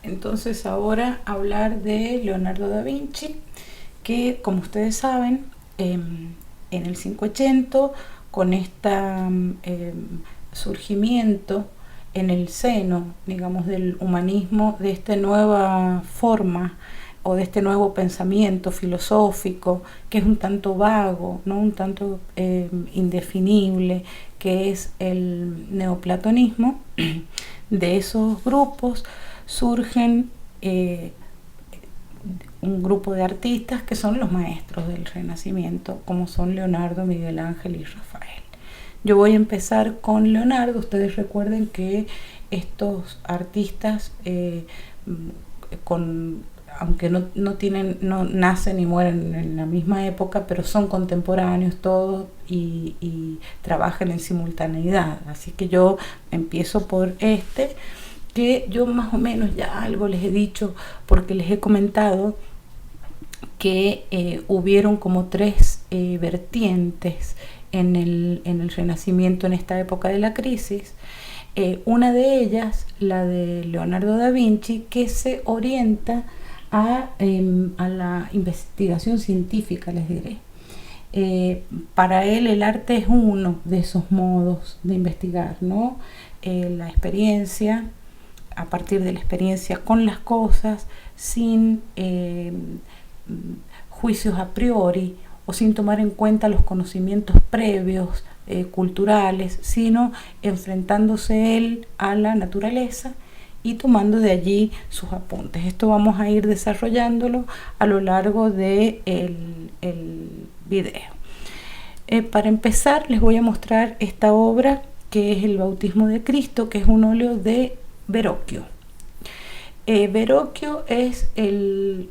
Entonces ahora hablar de Leonardo da Vinci, que como ustedes saben, en el 500, con este surgimiento en el seno, digamos, del humanismo, de esta nueva forma o de este nuevo pensamiento filosófico, que es un tanto vago, ¿no? Un tanto indefinible, que es el neoplatonismo. De esos grupos surgen un grupo de artistas que son los maestros del Renacimiento, como son Leonardo, Miguel Ángel y Rafael. Yo voy a empezar con Leonardo. Ustedes recuerden que estos artistas, aunque no nacen y mueren en la misma época, pero son contemporáneos todos y trabajan en simultaneidad. Así que yo empiezo por que yo más o menos ya algo les he dicho, porque les he comentado que hubieron como tres vertientes en el Renacimiento, en esta época de la crisis. Una de ellas, la de Leonardo da Vinci, que se orienta a la investigación científica, les diré. Para él el arte es uno de esos modos de investigar, ¿no? La experiencia, a partir de la experiencia con las cosas, sin juicios a priori o sin tomar en cuenta los conocimientos previos culturales, sino enfrentándose él a la naturaleza y tomando de allí sus apuntes. Esto vamos a ir desarrollándolo a lo largo del video. Para empezar, les voy a mostrar esta obra que es el Bautismo de Cristo, que es un óleo de Verrocchio. Verrocchio es el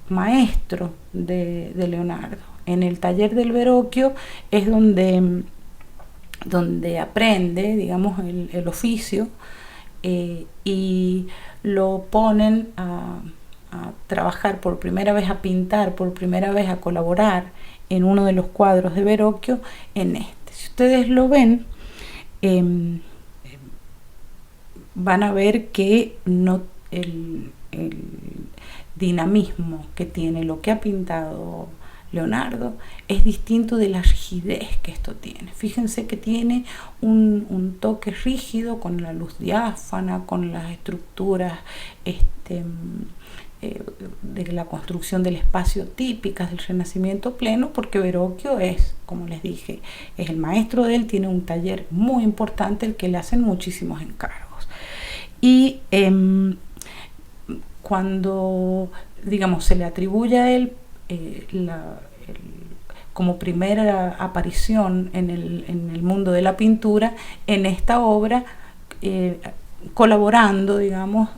maestro de Leonardo. En el taller del Verrocchio es donde aprende, digamos, el oficio, y lo ponen a trabajar por primera vez, a pintar por primera vez, a colaborar en uno de los cuadros de Verrocchio en este. Si ustedes lo ven, van a ver que no el dinamismo que tiene lo que ha pintado Leonardo es distinto de la rigidez que esto tiene. Fíjense que tiene un toque rígido, con la luz diáfana, con las estructuras de la construcción del espacio típicas del Renacimiento pleno, porque Verrocchio es, como les dije, es el maestro de él, tiene un taller muy importante al que le hacen muchísimos encargos. Y cuando, digamos, se le atribuye a él como primera aparición en el mundo de la pintura, en esta obra, colaborando, digamos,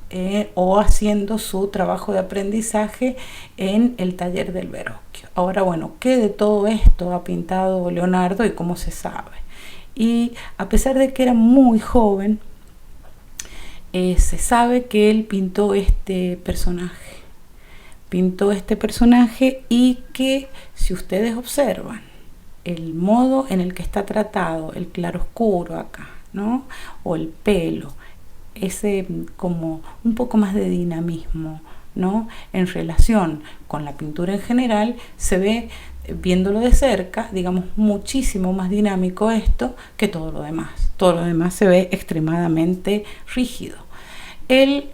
o haciendo su trabajo de aprendizaje en el taller del Verrocchio. Ahora, bueno, ¿qué de todo esto ha pintado Leonardo y cómo se sabe? Y a pesar de que era muy joven, se sabe que él pintó este personaje. Y que, si ustedes observan el modo en el que está tratado el claroscuro acá, ¿no? O el pelo, ese como un poco más de dinamismo, ¿no? En relación con la pintura en general, se ve, viéndolo de cerca, digamos, muchísimo más dinámico esto que todo lo demás. Todo lo demás se ve extremadamente rígido. Él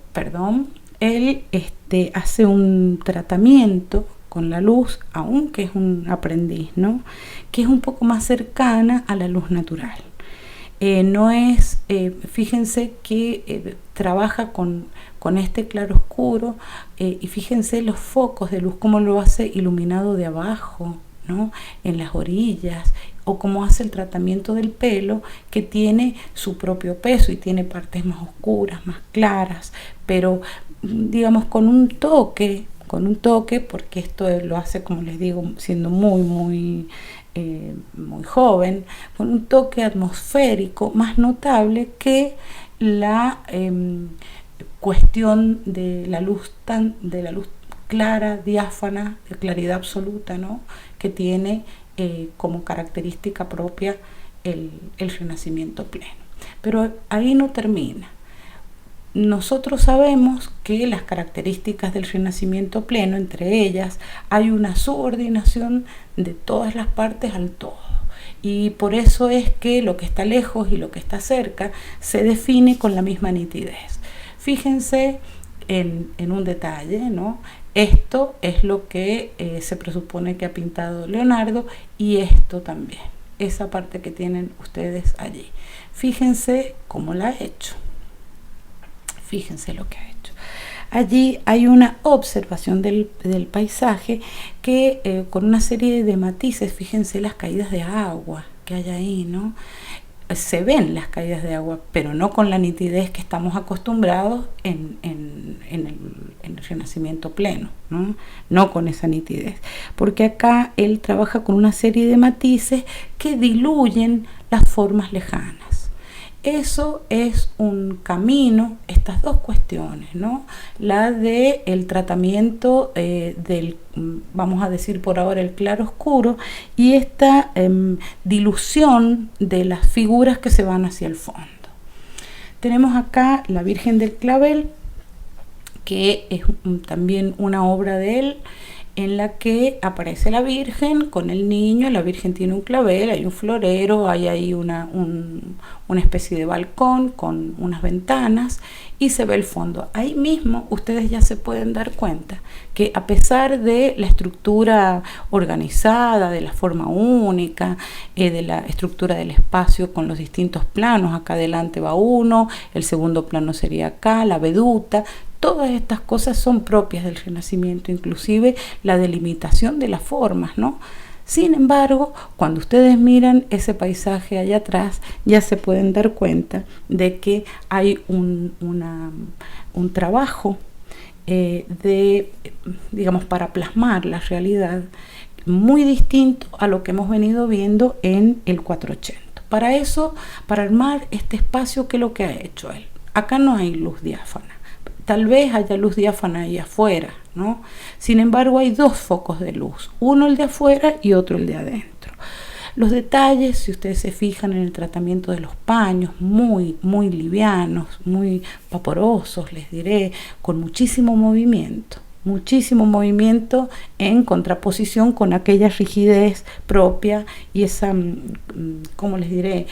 hace un tratamiento con la luz, aunque es un aprendiz, ¿no? Que es un poco más cercana a la luz natural. No es, fíjense que trabaja con este claroscuro, y fíjense los focos de luz, cómo lo hace iluminado de abajo, ¿no? En las orillas, o cómo hace el tratamiento del pelo, que tiene su propio peso y tiene partes más oscuras, más claras, pero digamos con un toque, porque esto lo hace, como les digo, siendo muy joven, con un toque atmosférico más notable que la cuestión de la luz clara, diáfana, de claridad absoluta, ¿no? Que tiene como característica propia el Renacimiento pleno. Pero ahí no termina. nosotros sabemos que las características del renacimiento pleno, entre ellas, hay una subordinación de todas las partes al todo. Y por eso es que lo que está lejos y lo que está cerca se define con la misma nitidez. Fíjense en un detalle, ¿no? Esto es lo que se presupone que ha pintado Leonardo, y esto también, esa parte que tienen ustedes allí. Fíjense cómo la ha hecho. Fíjense lo que ha hecho. Allí hay una observación del paisaje que con una serie de matices, fíjense las caídas de agua que hay ahí, ¿no? Se ven las caídas de agua, pero no con la nitidez que estamos acostumbrados en el Renacimiento pleno, no con esa nitidez, porque acá él trabaja con una serie de matices que diluyen las formas lejanas. Eso es un camino, estas dos cuestiones, ¿no? La de el tratamiento del, vamos a decir por ahora, el claro oscuro, y esta dilución de las figuras que se van hacia el fondo. Tenemos acá la Virgen del Clavel, que es también una obra de él, en la que aparece la Virgen con el niño. La Virgen tiene un clavel, hay un florero, hay ahí una especie de balcón con unas ventanas y se ve el fondo. Ahí mismo ustedes ya se pueden dar cuenta que, a pesar de la estructura organizada, de la forma única, de la estructura del espacio con los distintos planos, acá adelante va uno, el segundo plano sería acá, la veduta, todas estas cosas son propias del Renacimiento, inclusive la delimitación de las formas, ¿no? Sin embargo, cuando ustedes miran ese paisaje allá atrás, ya se pueden dar cuenta de que hay un trabajo digamos, para plasmar la realidad muy distinto a lo que hemos venido viendo en el 480. Para eso, para armar este espacio, ¿qué es lo que ha hecho él? Acá no hay luz diáfana. Tal vez haya luz diáfana ahí afuera, ¿no? Sin embargo, hay dos focos de luz, uno el de afuera y otro el de adentro. Los detalles, si ustedes se fijan en el tratamiento de los paños, muy livianos, muy vaporosos, les diré, con muchísimo movimiento en contraposición con aquella rigidez propia y esa, ¿cómo les diré?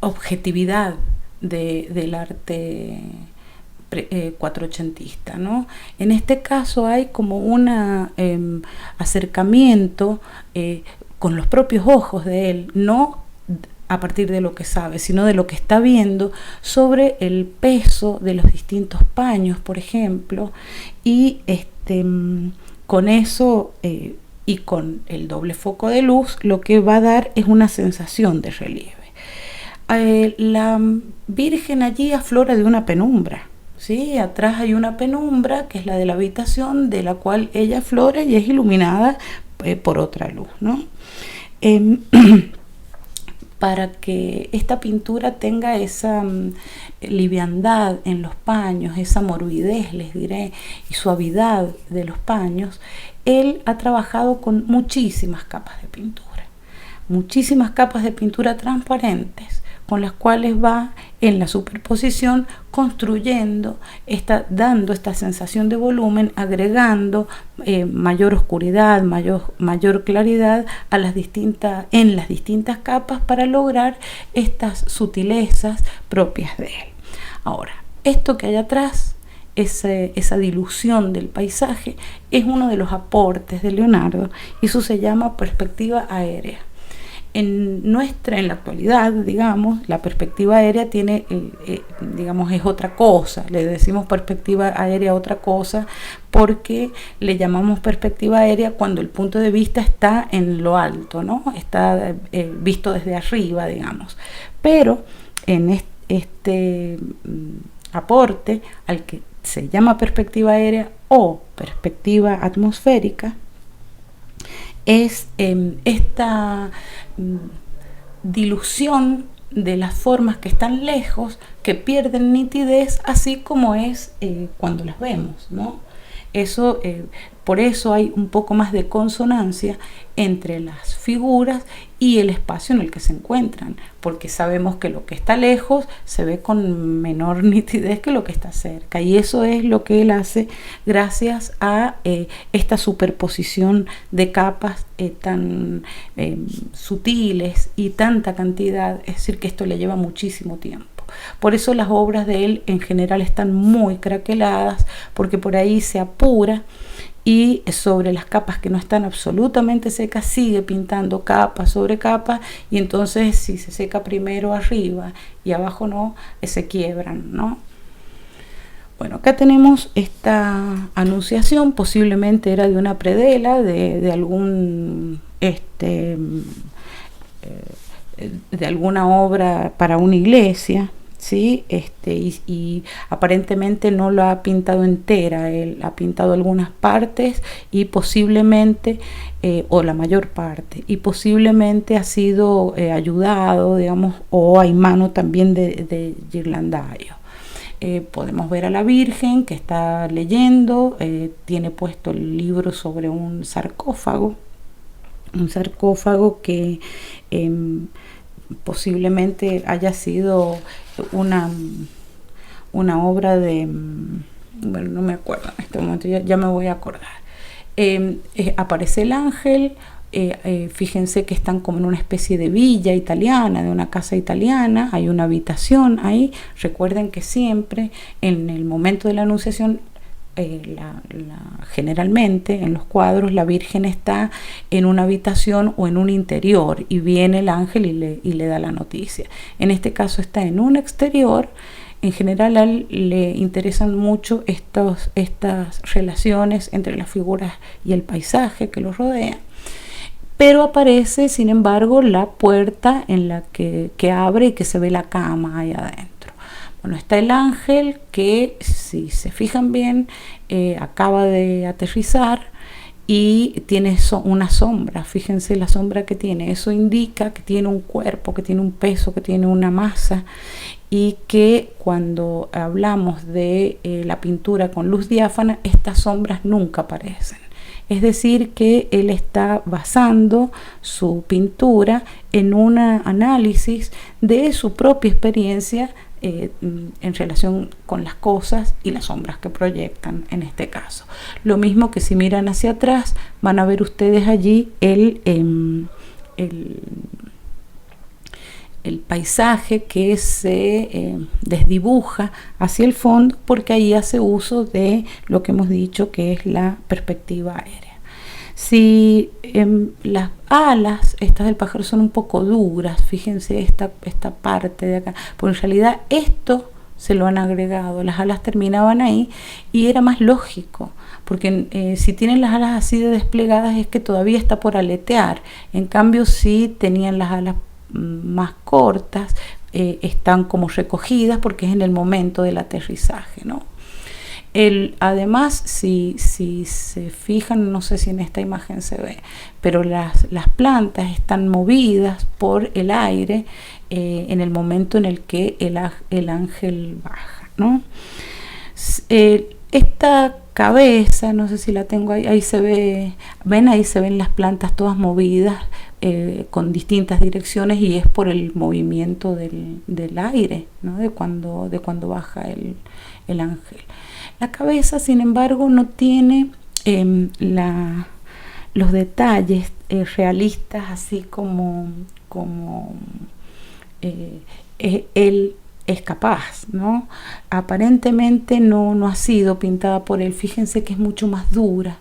Objetividad del arte cuatrocentista, ¿no? En este caso hay como un acercamiento con los propios ojos de él, no a partir de lo que sabe, sino de lo que está viendo sobre el peso de los distintos paños, por ejemplo, y con eso y con el doble foco de luz, lo que va a dar es una sensación de relieve. La Virgen allí aflora de una penumbra, ¿sí? Atrás hay una penumbra que es la de la habitación, de la cual ella aflora y es iluminada por otra luz, ¿no? Para que esta pintura tenga esa liviandad en los paños, esa morbidez, les diré, y suavidad de los paños, él ha trabajado con muchísimas capas de pintura transparentes, con las cuales va en la superposición construyendo, dando esta sensación de volumen, agregando mayor oscuridad, mayor claridad en las distintas capas para lograr estas sutilezas propias de él. Ahora, esto que hay atrás, esa dilución del paisaje, es uno de los aportes de Leonardo, y eso se llama perspectiva aérea. En la actualidad, digamos, la perspectiva aérea tiene, digamos, es otra cosa. Le decimos perspectiva aérea a otra cosa porque le llamamos perspectiva aérea cuando el punto de vista está en lo alto, ¿no? Está visto desde arriba, digamos. Pero en este aporte, al que se llama perspectiva aérea o perspectiva atmosférica, es esta dilución de las formas que están lejos, que pierden nitidez, así como es cuando las vemos, ¿no? Eso, por eso hay un poco más de consonancia entre las figuras y el espacio en el que se encuentran, porque sabemos que lo que está lejos se ve con menor nitidez que lo que está cerca, y eso es lo que él hace gracias a esta superposición de capas tan sutiles y tanta cantidad. Es decir, que esto le lleva muchísimo tiempo. Por eso las obras de él en general están muy craqueladas, porque por ahí se apura y sobre las capas que no están absolutamente secas sigue pintando capa sobre capa, y entonces si se seca primero arriba y abajo no, se quiebran, ¿no? Bueno, acá tenemos esta anunciación, posiblemente era de una predela, de algún de alguna obra para una iglesia, ¿sí? Y aparentemente no lo ha pintado entera, él ha pintado algunas partes y posiblemente, o la mayor parte, y posiblemente ha sido ayudado, digamos, o hay mano también de Ghirlandaio. Podemos ver a la Virgen que está leyendo, tiene puesto el libro sobre un sarcófago que posiblemente haya sido una obra de, bueno, no me acuerdo en este momento, ya me voy a acordar. Aparece el ángel, fíjense que están como en una especie de villa italiana, de una casa italiana, hay una habitación ahí. Recuerden que siempre en el momento de la anunciación, generalmente en los cuadros la Virgen está en una habitación o en un interior y viene el ángel y le da la noticia. En este caso está en un exterior. En general a él le interesan mucho estas relaciones entre las figuras y el paisaje que los rodea. Pero aparece, sin embargo, la puerta en la que abre y que se ve la cama ahí adentro. Bueno, está el ángel que, si se fijan bien, acaba de aterrizar y tiene una sombra. Fíjense la sombra que tiene. Eso indica que tiene un cuerpo, que tiene un peso, que tiene una masa, y que cuando hablamos de la pintura con luz diáfana, estas sombras nunca aparecen. Es decir, que él está basando su pintura en un análisis de su propia experiencia en relación con las cosas y las sombras que proyectan en este caso. Lo mismo que si miran hacia atrás, van a ver ustedes allí el paisaje que se desdibuja hacia el fondo, porque ahí hace uso de lo que hemos dicho que es la perspectiva aérea. Si las alas estas del pájaro son un poco duras, fíjense esta parte de acá, porque en realidad esto se lo han agregado, las alas terminaban ahí y era más lógico, porque si tienen las alas así de desplegadas es que todavía está por aletear. En cambio, si tenían las alas más cortas, están como recogidas porque es en el momento del aterrizaje, ¿no? Además, si se fijan, no sé si en esta imagen se ve, pero las plantas están movidas por el aire en el momento en el que el ángel baja, ¿no? Esta cabeza, no sé si la tengo ahí se ve, ven, ahí se ven las plantas todas movidas con distintas direcciones, y es por el movimiento del aire, ¿no? de cuando baja el ángel. La cabeza, sin embargo, no tiene los detalles realistas, así como él es capaz, ¿no? Aparentemente no ha sido pintada por él. Fíjense que es mucho más dura,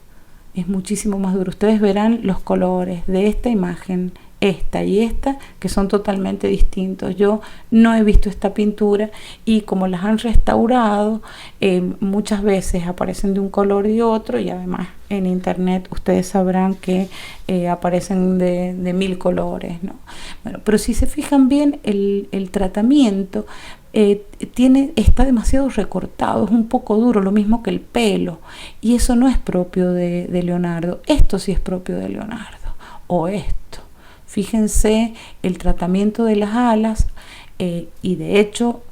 es muchísimo más dura. Ustedes verán los colores de esta imagen, esta y esta, que son totalmente distintos. Yo no he visto esta pintura, y como las han restaurado, muchas veces aparecen de un color y otro, y además en internet ustedes sabrán que aparecen de 1000 colores, ¿no? Bueno, pero si se fijan bien, el tratamiento está demasiado recortado, es un poco duro, lo mismo que el pelo, y eso no es propio de Leonardo. Esto sí es propio de Leonardo, o esto. Fíjense el tratamiento de las alas, y de hecho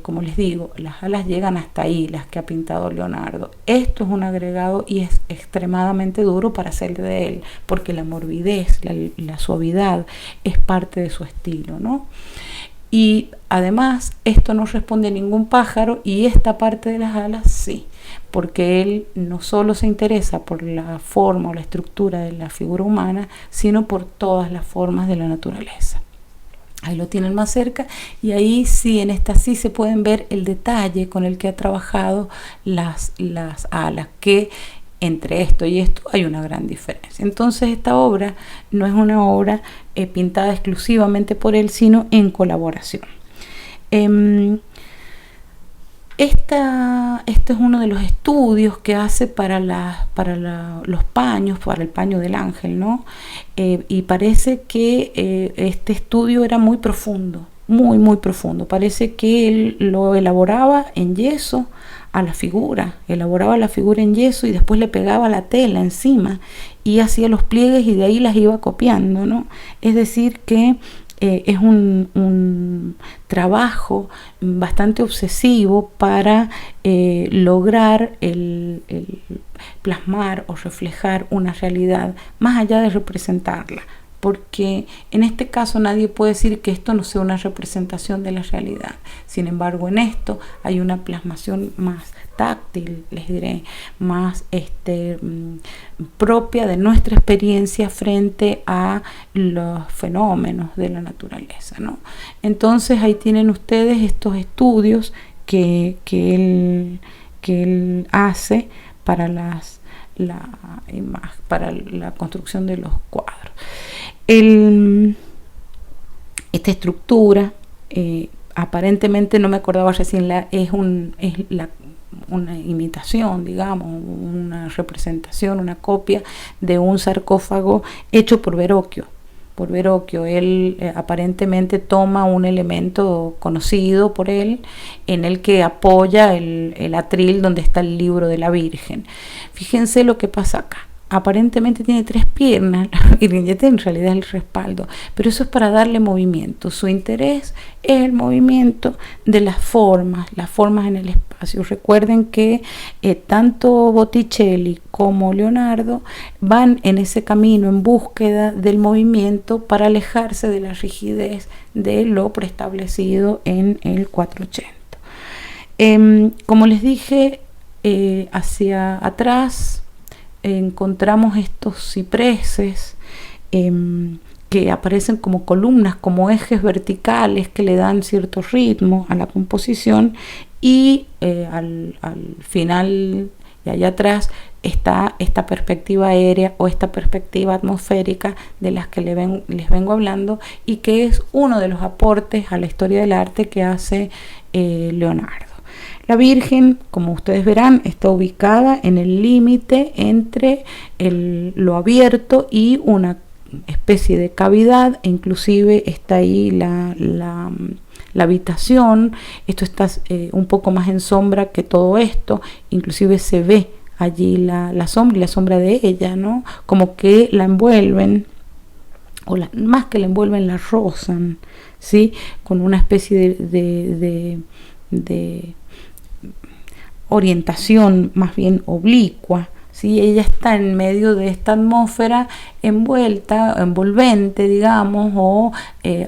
como les digo, las alas llegan hasta ahí, las que ha pintado Leonardo. Esto es un agregado y es extremadamente duro para hacer de él, porque la morbidez, la suavidad es parte de su estilo, ¿no? Y además esto no responde a ningún pájaro, y esta parte de las alas sí, porque él no solo se interesa por la forma o la estructura de la figura humana, sino por todas las formas de la naturaleza. Ahí lo tienen más cerca, y ahí sí, en esta sí se pueden ver el detalle con el que ha trabajado las alas, que entre esto y esto hay una gran diferencia. Entonces esta obra no es una obra pintada exclusivamente por él, sino en colaboración. Este es uno de los estudios que hace para los paños, para el paño del ángel, ¿no? Y parece que este estudio era muy profundo, muy profundo. Parece que él lo elaboraba en yeso a la figura, elaboraba la figura en yeso y después le pegaba la tela encima y hacía los pliegues y de ahí las iba copiando, ¿no? Es decir que es un trabajo bastante obsesivo para lograr el plasmar o reflejar una realidad más allá de representarla, porque en este caso nadie puede decir que esto no sea una representación de la realidad. Sin embargo, en esto hay una plasmación más táctil, les diré, más propia de nuestra experiencia frente a los fenómenos de la naturaleza, ¿no? Entonces ahí tienen ustedes estos estudios que él hace para para la construcción de los cuadros. Esta estructura, aparentemente, no me acordaba recién, es una imitación, digamos, una representación, una copia de un sarcófago hecho por Verrocchio. Él aparentemente toma un elemento conocido por él, en el que apoya el atril donde está el libro de la Virgen. Fíjense lo que pasa acá. Aparentemente tiene 3 piernas, y en realidad es el respaldo, pero eso es para darle movimiento. Su interés es el movimiento de las formas en el espacio. Recuerden que tanto Botticelli como Leonardo van en ese camino en búsqueda del movimiento para alejarse de la rigidez de lo preestablecido en el 480. Como les dije, hacia atrás encontramos estos cipreses que aparecen como columnas, como ejes verticales que le dan cierto ritmo a la composición, y al final y allá atrás está esta perspectiva aérea o esta perspectiva atmosférica de las que les vengo hablando, y que es uno de los aportes a la historia del arte que hace Leonardo. La Virgen, como ustedes verán, está ubicada en el límite entre lo abierto y una especie de cavidad, e inclusive está ahí la habitación. Esto está un poco más en sombra que todo esto, inclusive se ve allí la sombra y la sombra de ella, ¿no? Como que la envuelven, más que la envuelven, la rozan, ¿sí? Con una especie de orientación más bien oblicua, ¿sí? Ella está en medio de esta atmósfera envolvente, digamos, o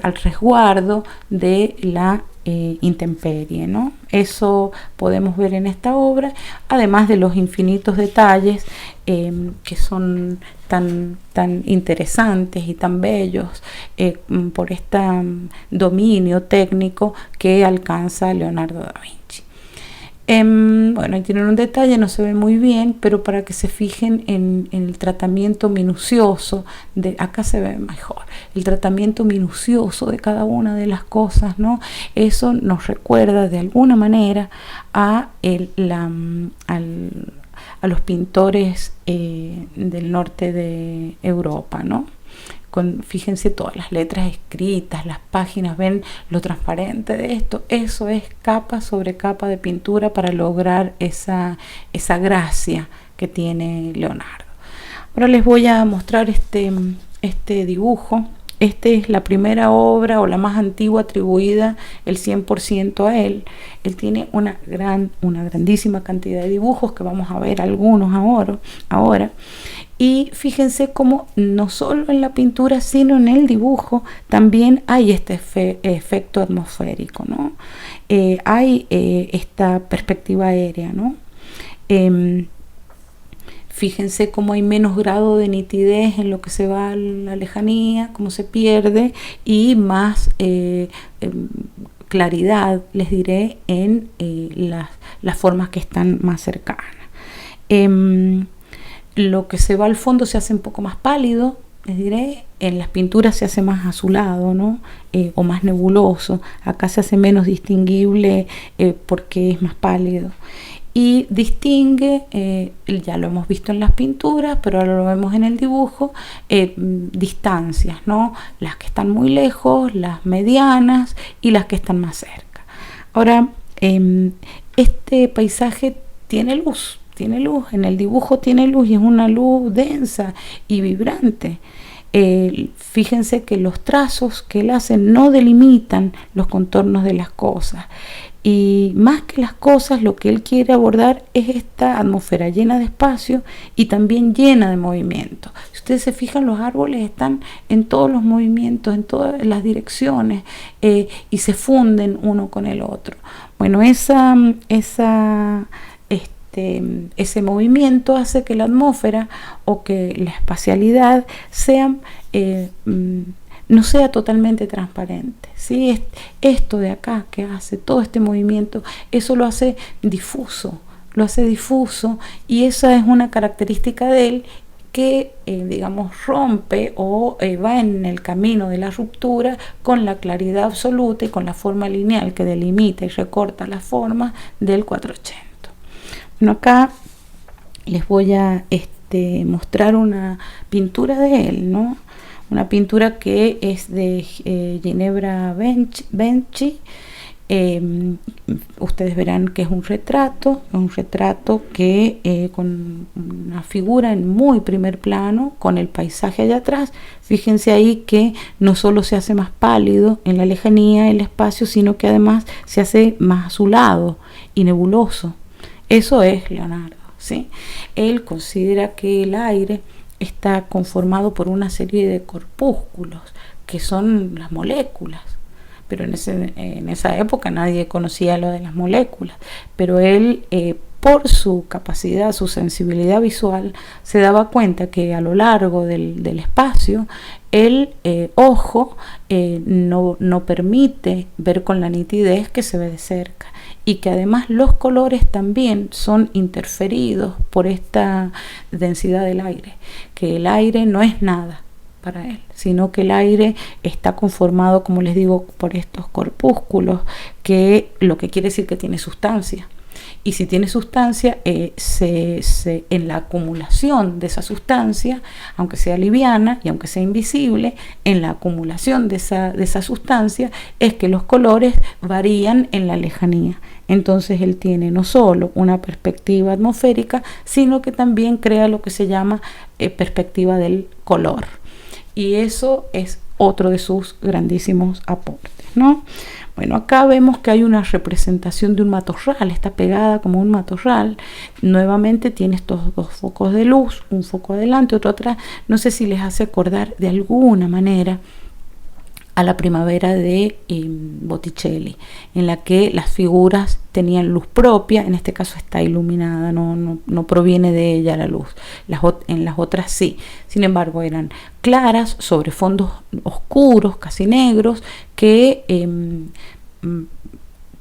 al resguardo de la intemperie, ¿no? Eso podemos ver en esta obra, además de los infinitos detalles que son tan interesantes y tan bellos por este dominio técnico que alcanza Leonardo da Vinci. Bueno, ahí tienen un detalle, no se ve muy bien, pero para que se fijen en el tratamiento minucioso acá se ve mejor, el tratamiento minucioso de cada una de las cosas, ¿no? Eso nos recuerda de alguna manera a los pintores del norte de Europa, ¿no? Fíjense todas las letras escritas, las páginas, ven lo transparente de esto. Eso es capa sobre capa de pintura para lograr esa gracia que tiene Leonardo. Ahora les voy a mostrar este dibujo. esta es la primera obra o la más antigua atribuida el 100% a él. Él tiene una grandísima cantidad de dibujos que vamos a ver algunos ahora. Y fíjense cómo no solo en la pintura, sino en el dibujo también hay este efecto atmosférico, ¿no? Hay esta perspectiva aérea, ¿no? Fíjense cómo hay menos grado de nitidez en lo que se va a la lejanía, cómo se pierde, y más claridad, les diré, en las formas que están más cercanas. Lo que se va al fondo se hace un poco más pálido, les diré. En las pinturas se hace más azulado, ¿no? O más nebuloso. Acá se hace menos distinguible porque es más pálido. Y distingue, ya lo hemos visto en las pinturas, pero ahora lo vemos en el dibujo, distancias, ¿no? Las que están muy lejos, las medianas y las que están más cerca. Ahora, este paisaje tiene luz, en el dibujo tiene luz, y es una luz densa y vibrante. Fíjense que los trazos que él hace no delimitan los contornos de las cosas. Y más que las cosas, lo que él quiere abordar es esta atmósfera llena de espacio y también llena de movimiento. Si ustedes se fijan, los árboles están en todos los movimientos, en todas las direcciones, y se funden uno con el otro. Bueno, ese movimiento hace que la atmósfera o que la espacialidad no sea totalmente transparente, ¿sí? Esto de acá que hace todo este movimiento, eso lo hace difuso, y esa es una característica de él que, digamos, rompe o va en el camino de la ruptura con la claridad absoluta y con la forma lineal que delimita y recorta la forma del 480. Bueno, acá les voy a mostrar una pintura de él, ¿no? Una pintura que es de Ginevra Benci. Ustedes verán que es un retrato que con una figura en muy primer plano, con el paisaje allá atrás. Fíjense ahí que no solo se hace más pálido en la lejanía, el espacio, sino que además se hace más azulado y nebuloso. Eso es Leonardo, ¿sí? Él considera que el aire está conformado por una serie de corpúsculos que son las moléculas, pero en esa época nadie conocía lo de las moléculas, pero él, por su capacidad, su sensibilidad visual, se daba cuenta que a lo largo del espacio el ojo no permite ver con la nitidez que se ve de cerca, y que además los colores también son interferidos por esta densidad del aire, que el aire no es nada para él, sino que el aire está conformado, como les digo, por estos corpúsculos, que lo que quiere decir que tiene sustancia. Y si tiene sustancia, en la acumulación de esa sustancia, aunque sea liviana y aunque sea invisible, en la acumulación de esa sustancia es que los colores varían en la lejanía. Entonces él tiene no solo una perspectiva atmosférica, sino que también crea lo que se llama perspectiva del color. Y eso es otro de sus grandísimos aportes, ¿no? Bueno, acá vemos que hay una representación de un matorral, está pegada como un matorral. Nuevamente tiene estos dos focos de luz, un foco adelante, otro atrás. No sé si les hace acordar de alguna manera a la primavera de Botticelli, en la que las figuras tenían luz propia. En este caso está iluminada, no proviene de ella la luz. En las otras sí. Sin embargo, eran claras sobre fondos oscuros, casi negros, que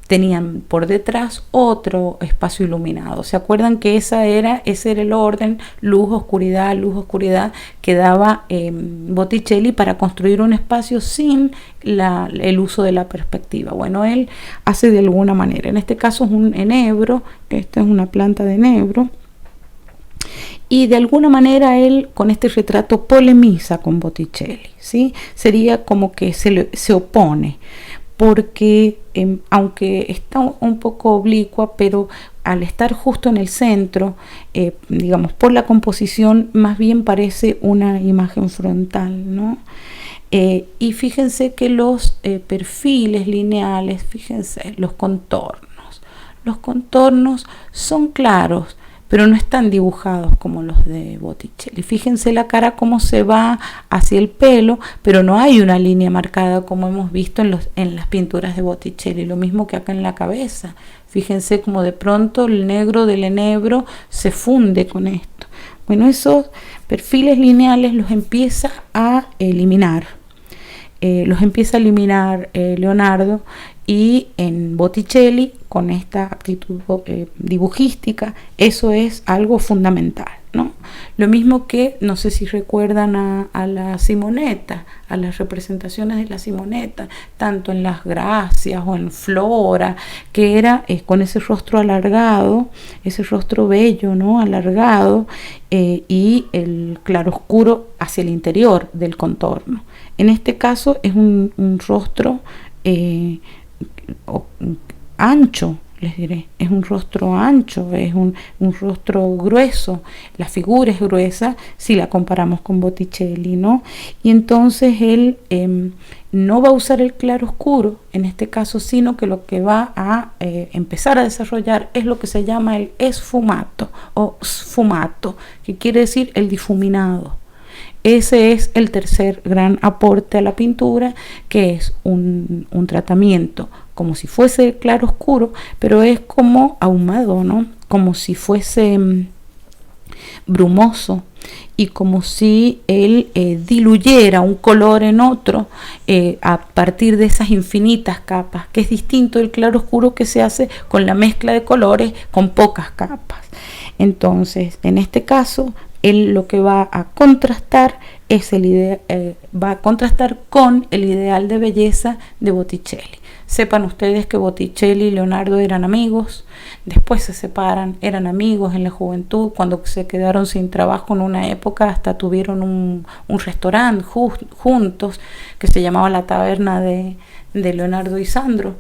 tenían por detrás otro espacio iluminado. ¿Se acuerdan que ese era el orden, luz, oscuridad, que daba Botticelli para construir un espacio sin el uso de la perspectiva? Bueno, él hace de alguna manera. En este caso es un enebro, esta es una planta de enebro, y de alguna manera él con este retrato polemiza con Botticelli, ¿sí? Sería como que se opone, porque aunque está un poco oblicua, pero al estar justo en el centro, digamos, por la composición, más bien parece una imagen frontal, ¿no? Y fíjense que los perfiles lineales, fíjense, los contornos son claros, pero no están dibujados como los de Botticelli. Fíjense la cara cómo se va hacia el pelo, pero no hay una línea marcada como hemos visto en las pinturas de Botticelli. Lo mismo que acá en la cabeza. Fíjense cómo de pronto el negro del enebro se funde con esto. Bueno, esos perfiles lineales los empieza a eliminar. Leonardo, y en Botticelli, con esta actitud dibujística, eso es algo fundamental, ¿no? Lo mismo que, no sé si recuerdan a la Simonetta, a las representaciones de la Simonetta, tanto en las Gracias o en Flora, que era con ese rostro alargado, ese rostro bello, ¿no? Alargado, y el claroscuro hacia el interior del contorno. En este caso es un rostro ancho, les diré, es un rostro ancho, es un rostro grueso, la figura es gruesa si la comparamos con Botticelli, ¿no? Y entonces él no va a usar el claroscuro en este caso, sino que lo que va a empezar a desarrollar es lo que se llama el sfumato o sfumato, que quiere decir el difuminado. Ese es el tercer gran aporte a la pintura, que es un tratamiento como si fuese claro oscuro, pero es como ahumado, ¿no? Como si fuese brumoso, y como si él diluyera un color en otro a partir de esas infinitas capas, que es distinto del claro oscuro que se hace con la mezcla de colores con pocas capas. Entonces, en este caso, él lo que va a contrastar es va a contrastar con el ideal de belleza de Botticelli. Sepan ustedes que Botticelli y Leonardo eran amigos, después se separan, eran amigos en la juventud, cuando se quedaron sin trabajo en una época hasta tuvieron un restaurante juntos que se llamaba La Taberna de Leonardo y Sandro.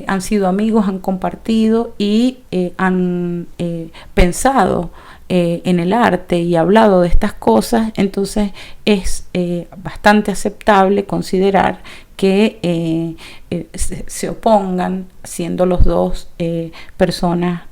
Han sido amigos, han compartido y han pensado en el arte y hablado de estas cosas. Entonces es bastante aceptable considerar que se opongan, siendo los dos personas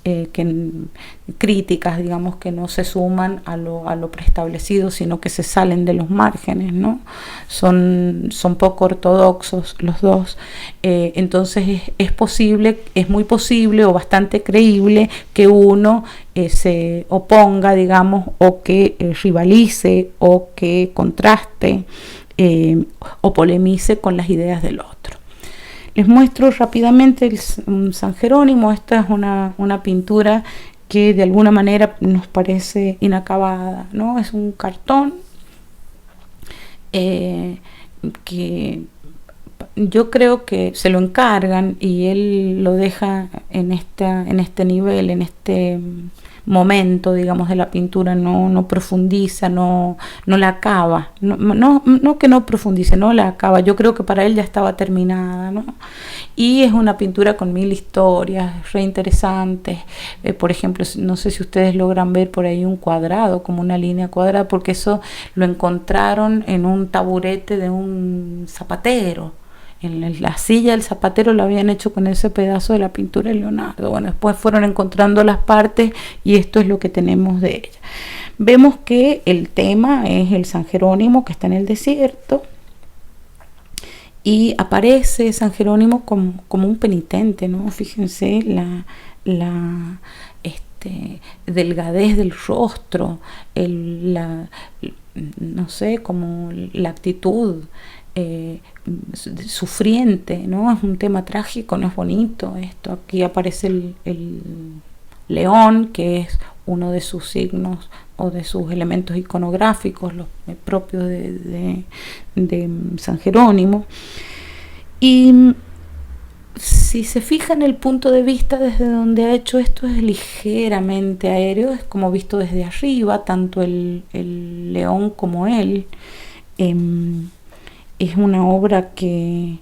críticas, digamos, que no se suman a lo preestablecido, sino que se salen de los márgenes, ¿no? Son poco ortodoxos los dos. Entonces es muy posible o bastante creíble que uno se oponga, digamos, o que rivalice o que contraste o polemice con las ideas del otro. Les muestro rápidamente el San Jerónimo. Esta es una pintura que de alguna manera nos parece inacabada, ¿no? Es un cartón que yo creo que se lo encargan y él lo deja en este nivel, en este momento, digamos, de la pintura. No profundiza, no la acaba, no que no profundice, no la acaba. Yo creo que para él ya estaba terminada, ¿no? Y es una pintura con 1000 historias re interesantes. Por ejemplo, no sé si ustedes logran ver por ahí un cuadrado, como una línea cuadrada, porque eso lo encontraron en un taburete de un zapatero. En la silla del zapatero lo habían hecho con ese pedazo de la pintura de Leonardo. Bueno, después fueron encontrando las partes y esto es lo que tenemos de ella. Vemos que el tema es el San Jerónimo que está en el desierto y aparece San Jerónimo como un penitente, ¿no? Fíjense la delgadez del rostro, no sé, como la actitud sufriente, ¿no? Es un tema trágico, no es bonito esto. Aquí aparece el león, que es uno de sus signos o de sus elementos iconográficos, los propios de San Jerónimo. Y si se fijan, el punto de vista desde donde ha hecho esto es ligeramente aéreo, es como visto desde arriba, tanto el león como él. Es una obra que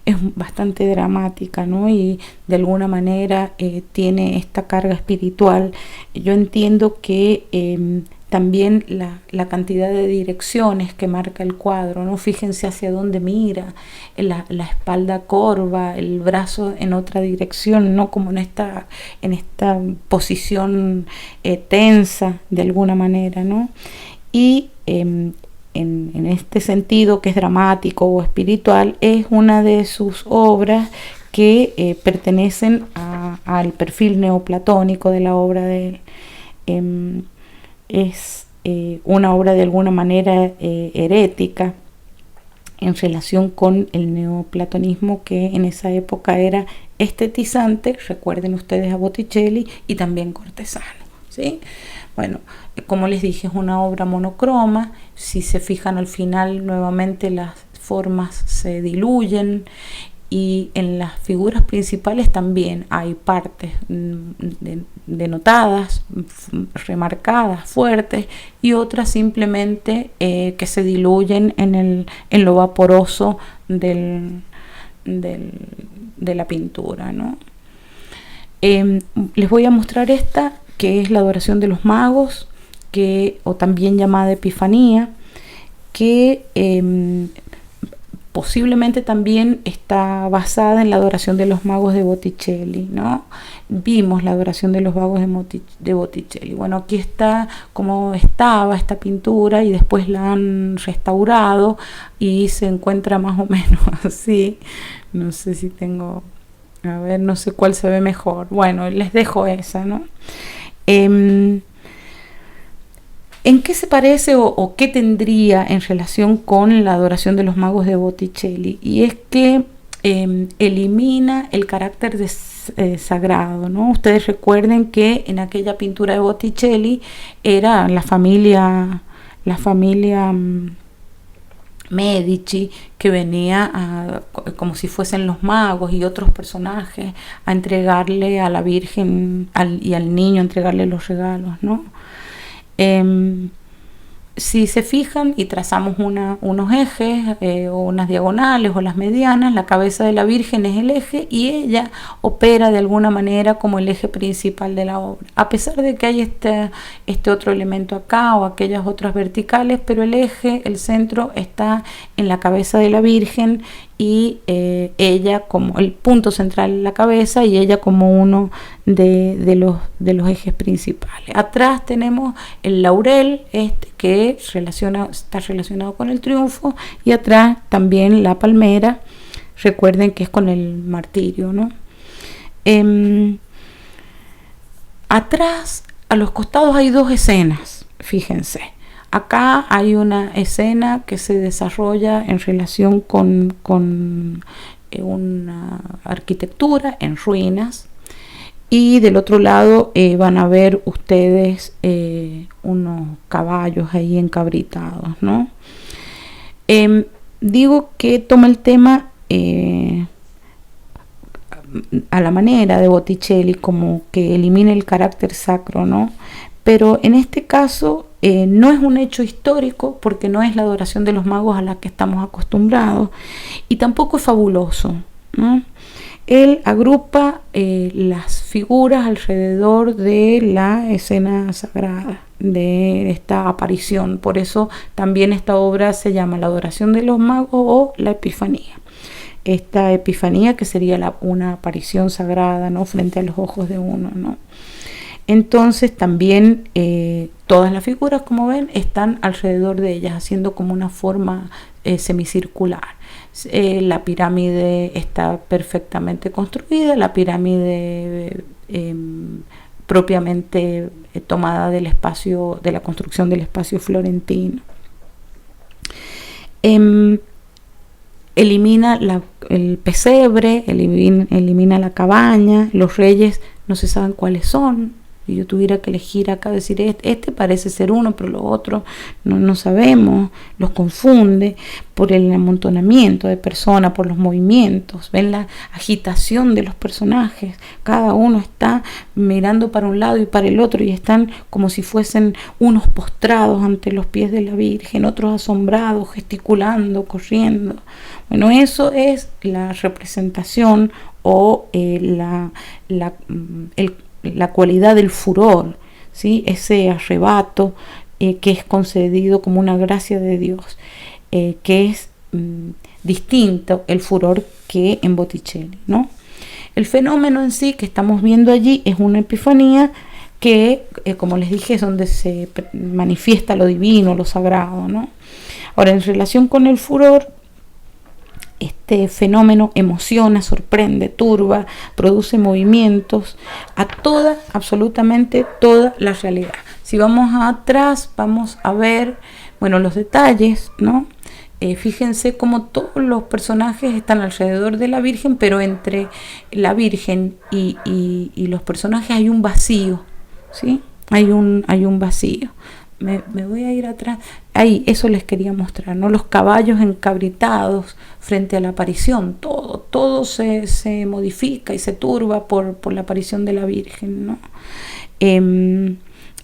es bastante dramática, ¿no? Y de alguna manera tiene esta carga espiritual. Yo entiendo que también la cantidad de direcciones que marca el cuadro, ¿no? Fíjense hacia dónde mira, la espalda corva, el brazo en otra dirección, ¿no? Como en esta posición tensa de alguna manera, ¿no? Y en este sentido, que es dramático o espiritual, es una de sus obras que pertenecen al perfil neoplatónico de la obra de él. Es una obra de alguna manera herética en relación con el neoplatonismo, que en esa época era estetizante, recuerden ustedes a Botticelli, y también cortesano, ¿sí? Bueno, como les dije, es una obra monocroma. Si se fijan al final, nuevamente las formas se diluyen, y en las figuras principales también hay partes denotadas, remarcadas, fuertes, y otras simplemente que se diluyen en lo vaporoso de la pintura, ¿no? Les voy a mostrar esta, que es la Adoración de los Magos, o también llamada Epifanía, que posiblemente también está basada en la Adoración de los Magos de Botticelli, ¿no? Vimos la Adoración de los Magos de Botticelli. Bueno, aquí está como estaba esta pintura, y después la han restaurado y se encuentra más o menos así. No sé si tengo, a ver, no sé cuál se ve mejor. Bueno, les dejo esa, ¿no? ¿En qué se parece o qué tendría en relación con la Adoración de los Magos de Botticelli? Y es que elimina el carácter sagrado, ¿no? Ustedes recuerden que en aquella pintura de Botticelli era la familia Medici, que venía como si fuesen los magos y otros personajes a entregarle a la Virgen y al niño, a entregarle los regalos, ¿no? Si se fijan y trazamos unos ejes o unas diagonales o las medianas, la cabeza de la Virgen es el eje y ella opera de alguna manera como el eje principal de la obra, a pesar de que hay este otro elemento acá o aquellas otras verticales, pero el eje, el centro, está en la cabeza de la Virgen, y ella como el punto central en la cabeza, y ella como uno de los ejes principales. Atrás tenemos el laurel, que está relacionado con el triunfo, y atrás también la palmera, recuerden que es con el martirio, ¿no? Atrás, a los costados, hay dos escenas, fíjense. Acá hay una escena que se desarrolla en relación con una arquitectura en ruinas, y del otro lado van a ver ustedes unos caballos ahí encabritados, ¿no? Digo que toma el tema a la manera de Botticelli, como que elimina el carácter sacro, ¿no? Pero en este caso no es un hecho histórico, porque no es la Adoración de los Magos a la que estamos acostumbrados, y tampoco es fabuloso, ¿no? Él agrupa las figuras alrededor de la escena sagrada, de esta aparición. Por eso también esta obra se llama la Adoración de los Magos o la Epifanía. Esta Epifanía, que sería una aparición sagrada, ¿no?, frente a los ojos de uno, ¿no? Entonces también todas las figuras, como ven, están alrededor de ellas, haciendo como una forma semicircular. La pirámide está perfectamente construida, la pirámide propiamente tomada del espacio, de la construcción del espacio florentino. Elimina el pesebre, elimina la cabaña, los reyes no se saben cuáles son. Si yo tuviera que elegir acá, decir este parece ser uno, pero los otros no sabemos, los confunde por el amontonamiento de personas, por los movimientos. Ven la agitación de los personajes, cada uno está mirando para un lado y para el otro, y están como si fuesen unos postrados ante los pies de la Virgen, otros asombrados, gesticulando, corriendo. Bueno, eso es la representación o la cualidad del furor, ¿sí? Ese arrebato que es concedido como una gracia de Dios, que es distinto el furor que en Botticelli, ¿no? El fenómeno en sí que estamos viendo allí es una epifanía que, como les dije, es donde se manifiesta lo divino, lo sagrado, ¿no? Ahora, en relación con el furor, este fenómeno emociona, sorprende, turba, produce movimientos a toda, absolutamente toda la realidad. Si vamos atrás, vamos a ver, bueno, los detalles, ¿no? Fíjense cómo todos los personajes están alrededor de la Virgen, pero entre la Virgen y los personajes hay un vacío, ¿sí? Hay un vacío. Me voy a ir atrás. Ahí, eso les quería mostrar, ¿no? Los caballos encabritados frente a la aparición. Todo se modifica y se turba por la aparición de la Virgen, ¿no?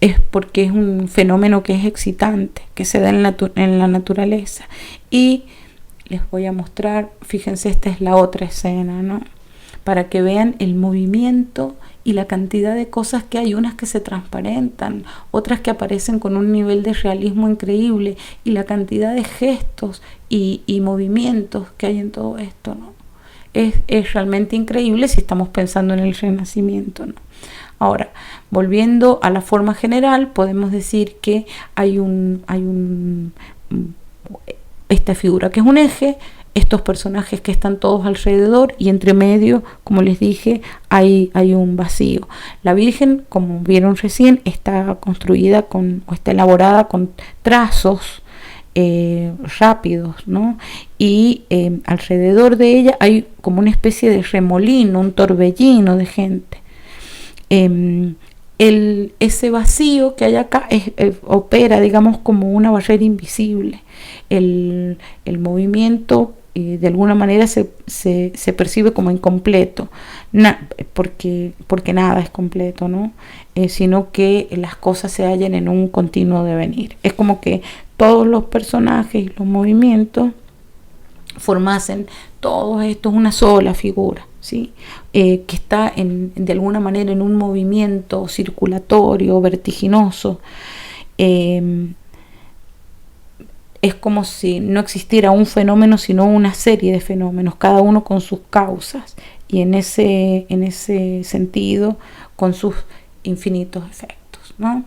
Es porque es un fenómeno que es excitante, que se da en la naturaleza. Y les voy a mostrar, fíjense, esta es la otra escena, ¿no? Para que vean el movimiento y la cantidad de cosas que hay, unas que se transparentan, otras que aparecen con un nivel de realismo increíble, y la cantidad de gestos y movimientos que hay en todo esto, ¿no? Es realmente increíble si estamos pensando en el Renacimiento, ¿no? Ahora, volviendo a la forma general, podemos decir que hay esta figura que es un eje, estos personajes que están todos alrededor, y entre medio, como les dije, hay un vacío. La Virgen, como vieron recién, está construida o está elaborada con trazos rápidos, ¿no? Y alrededor de ella hay como una especie de remolino, un torbellino de gente. Ese vacío que hay acá opera, digamos, como una barrera invisible. El movimiento de alguna manera se percibe como incompleto, porque nada es completo, ¿no? Sino que las cosas se hallan en un continuo devenir. Es como que todos los personajes y los movimientos formasen todos estos una sola figura, ¿sí? Que está de alguna manera en un movimiento circulatorio, vertiginoso. Es como si no existiera un fenómeno, sino una serie de fenómenos, cada uno con sus causas, y en ese sentido con sus infinitos efectos, ¿no?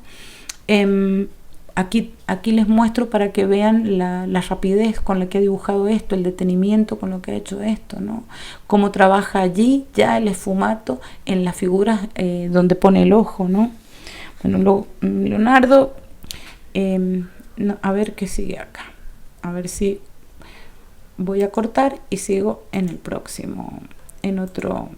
Aquí les muestro para que vean la rapidez con la que he dibujado esto, el detenimiento con lo que he hecho esto, ¿no? Cómo trabaja allí ya el esfumato en las figuras donde pone el ojo, ¿no? Bueno, Leonardo, a ver qué sigue acá. A ver si voy a cortar y sigo en el próximo, en otro